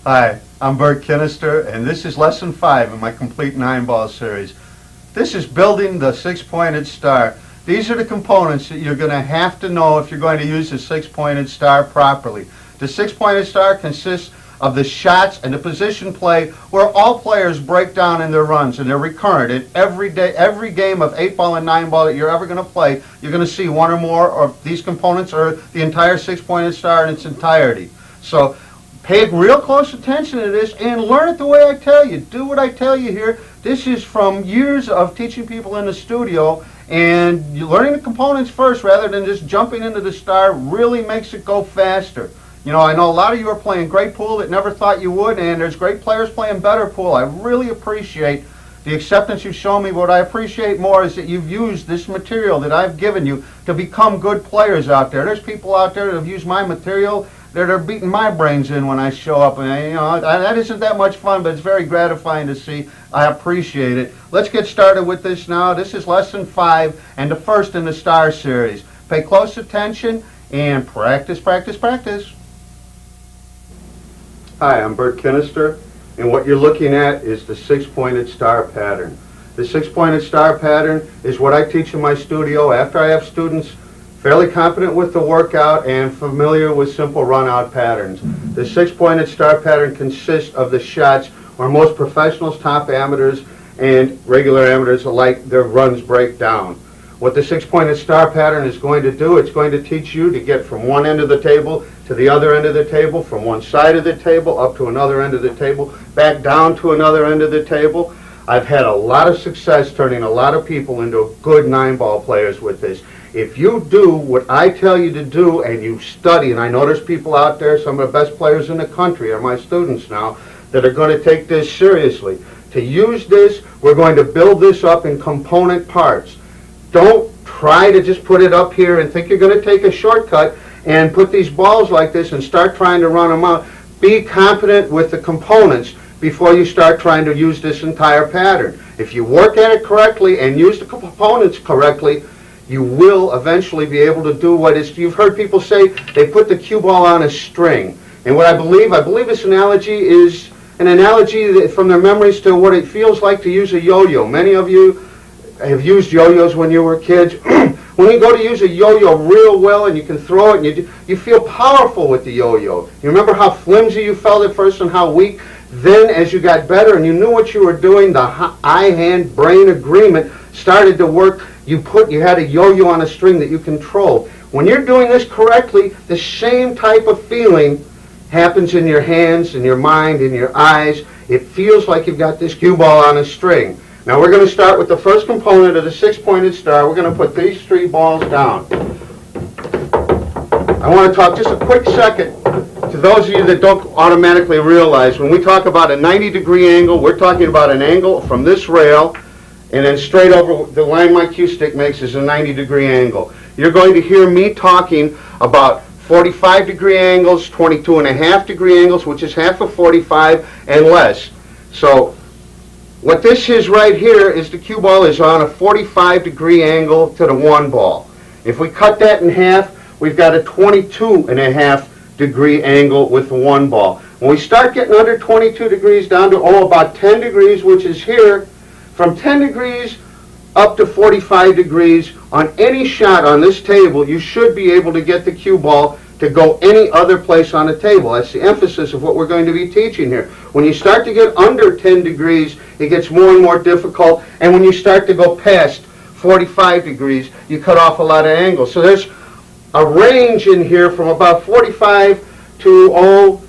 Hi, I'm Bert Kinnister, and this is Lesson 5 in my complete 9-ball series. This is building the six-pointed star. These are the components that you're going to have to know if you're going to use the six-pointed star properly. The six-pointed star consists of the shots and the position play where all players break down in their runs, and they're recurrent. And every game of 8-ball and 9-ball that you're ever going to play, you're going to see one or more of these components or the entire six-pointed star in its entirety. So pay real close attention to this and learn it the way I tell you. Do what I tell you here. This is from years of teaching people in the studio, and learning the components first rather than just jumping into the star really makes it go faster. You know, I know a lot of you are playing great pool that never thought you would, and there's great players playing better pool. I really appreciate the acceptance you've shown me. What I appreciate more is that you've used this material that I've given you to become good players out there. There's people out there that have used my material that are beating my brains in when I show up, and that isn't that much fun, but it's very gratifying to see. I appreciate it. Let's get started with this now. This is Lesson 5 and the first in the Star Series. Pay close attention and practice, practice, practice. Hi, I'm Bert Kinnister, and what you're looking at is the six-pointed star pattern. The six-pointed star pattern is what I teach in my studio after I have students fairly competent with the workout and familiar with simple run-out patterns. The six-pointed star pattern consists of the shots where most professionals, top amateurs, and regular amateurs alike, their runs break down. What the six-pointed star pattern is going to do, it's going to teach you to get from one end of the table to the other end of the table, from one side of the table up to another end of the table, back down to another end of the table. I've had a lot of success turning a lot of people into good 9-ball players with this. If you do what I tell you to do and you study, and I know there's people out there, some of the best players in the country are my students now, that are going to take this seriously. To use this, we're going to build this up in component parts. Don't try to just put it up here and think you're going to take a shortcut and put these balls like this and start trying to run them out. Be competent with the components before you start trying to use this entire pattern. If you work at it correctly and use the components correctly, you will eventually be able to do what is, you've heard people say, they put the cue ball on a string. And what I believe this analogy is an analogy from their memories to what it feels like to use a yo-yo. Many of you have used yo-yos when you were kids. When you go to use a yo-yo real well and you can throw it and you feel powerful with the yo-yo. You remember how flimsy you felt at first and how weak? Then as you got better and you knew what you were doing, the eye-hand-brain agreement started to work. You had a yo-yo on a string that you controlled. When you're doing this correctly, the same type of feeling happens in your hands, in your mind, in your eyes. It feels like you've got this cue ball on a string. Now we're going to start with the first component of the six-pointed star. We're going to put these 3 balls down. I want to talk just a quick second to those of you that don't automatically realize when we talk about a 90-degree angle, we're talking about an angle from this rail and then straight over the line my cue stick makes is a 90-degree angle. You're going to hear me talking about 45-degree angles, 22.5-degree angles, which is half of 45 and less. So what this is right here is the cue ball is on a 45-degree angle to the 1 ball. If we cut that in half, we've got a 22.5-degree angle with the 1 ball. When we start getting under 22 degrees down to about 10 degrees, which is here, from 10 degrees up to 45 degrees, on any shot on this table, you should be able to get the cue ball to go any other place on the table. That's the emphasis of what we're going to be teaching here. When you start to get under 10 degrees, it gets more and more difficult, and when you start to go past 45 degrees, you cut off a lot of angles. So there's a range in here from about 45 to,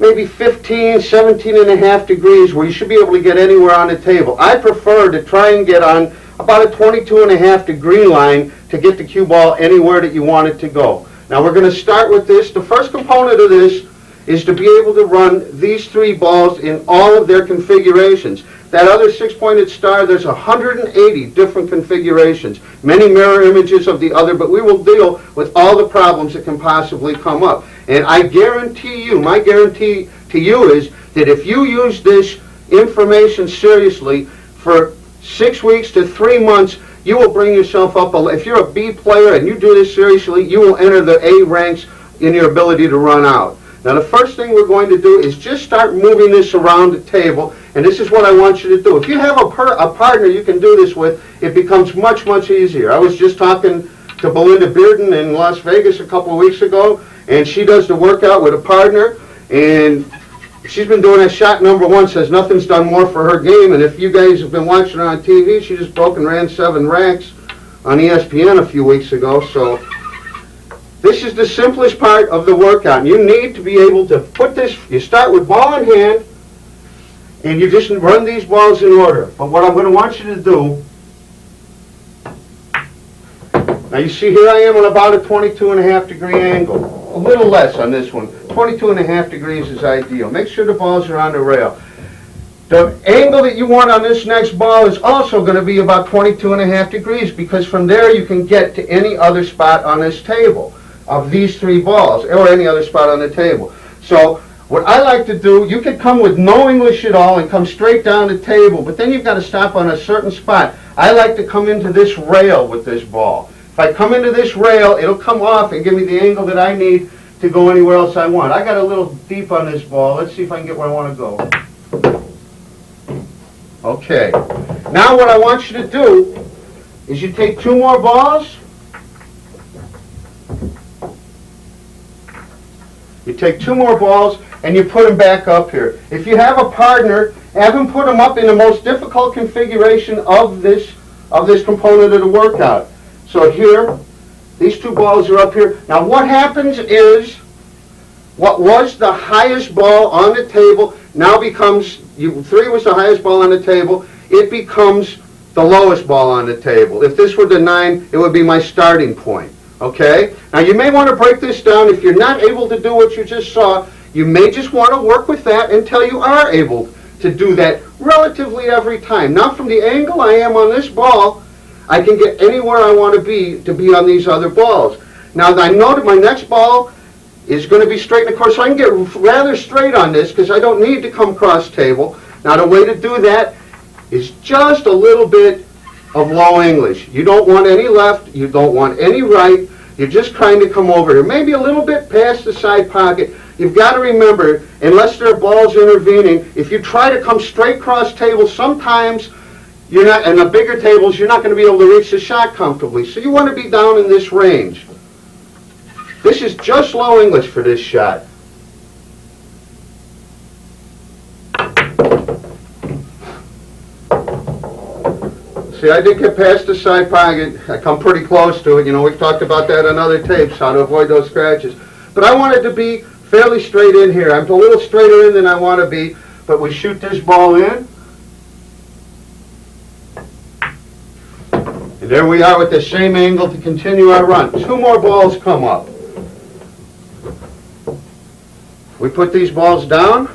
maybe 15, 17.5 degrees where you should be able to get anywhere on the table. I prefer to try and get on about a 22.5 degree line to get the cue ball anywhere that you want it to go. Now we're going to start with this. The first component of this is to be able to run these 3 balls in all of their configurations. That other six-pointed star, there's 180 different configurations, many mirror images of the other, but we will deal with all the problems that can possibly come up. And I guarantee you, my guarantee to you is that if you use this information seriously for 6 weeks to 3 months, you will bring yourself up. If you're a B player and you do this seriously, you will enter the A ranks in your ability to run out. Now the first thing we're going to do is just start moving this around the table, and this is what I want you to do. If you have a partner you can do this with, it becomes much, much easier. I was just talking to Belinda Bearden in Las Vegas a couple of weeks ago, and she does the workout with a partner, and she's been doing that. Shot number one, says nothing's done more for her game, and if you guys have been watching her on TV, she just broke and ran 7 racks on ESPN a few weeks ago. So this is the simplest part of the workout. You need to be able to put this, you start with ball in hand, and you just run these balls in order. But what I'm going to want you to do, now you see here I am on about a 22.5-degree angle. A little less on this one. 22.5 degrees is ideal. Make sure the balls are on the rail. The angle that you want on this next ball is also going to be about 22.5 degrees, because from there you can get to any other spot on this table of these 3 balls, or any other spot on the table. So what I like to do, you could come with no English at all and come straight down the table, but then you've got to stop on a certain spot. I like to come into this rail with this ball. If I come into this rail, it'll come off and give me the angle that I need to go anywhere else I want. I got a little deep on this ball. Let's see if I can get where I want to go. Okay. Now what I want you to do is you take 2 more balls. You take 2 more balls and you put them back up here. If you have a partner, have them put them up in the most difficult configuration of this component of the workout. So here, these 2 balls are up here. Now what happens is, what was the highest ball on the table now becomes, 3 was the highest ball on the table, it becomes the lowest ball on the table. If this were the 9, it would be my starting point. Okay? Now you may want to break this down. If you're not able to do what you just saw, you may just want to work with that until you are able to do that relatively every time. Now from the angle I am on this ball, I can get anywhere I want to be on these other balls. Now I know that my next ball is going to be straight in the course, so I can get rather straight on this because I don't need to come cross table. Now the way to do that is just a little bit of low English. You don't want any left, you don't want any right, you're just trying to come over here. Maybe a little bit past the side pocket. You've got to remember, unless there are balls intervening, if you try to come straight cross table, sometimes you're not, and the bigger tables, you're not going to be able to reach the shot comfortably. So you want to be down in this range. This is just low English for this shot. See, I did get past the side pocket. I come pretty close to it. You know, we've talked about that on other tapes, how to avoid those scratches. But I wanted to be fairly straight in here. I'm a little straighter in than I want to be, but we shoot this ball in. And there we are with the same angle to continue our run. 2 more balls come up. We put these balls down.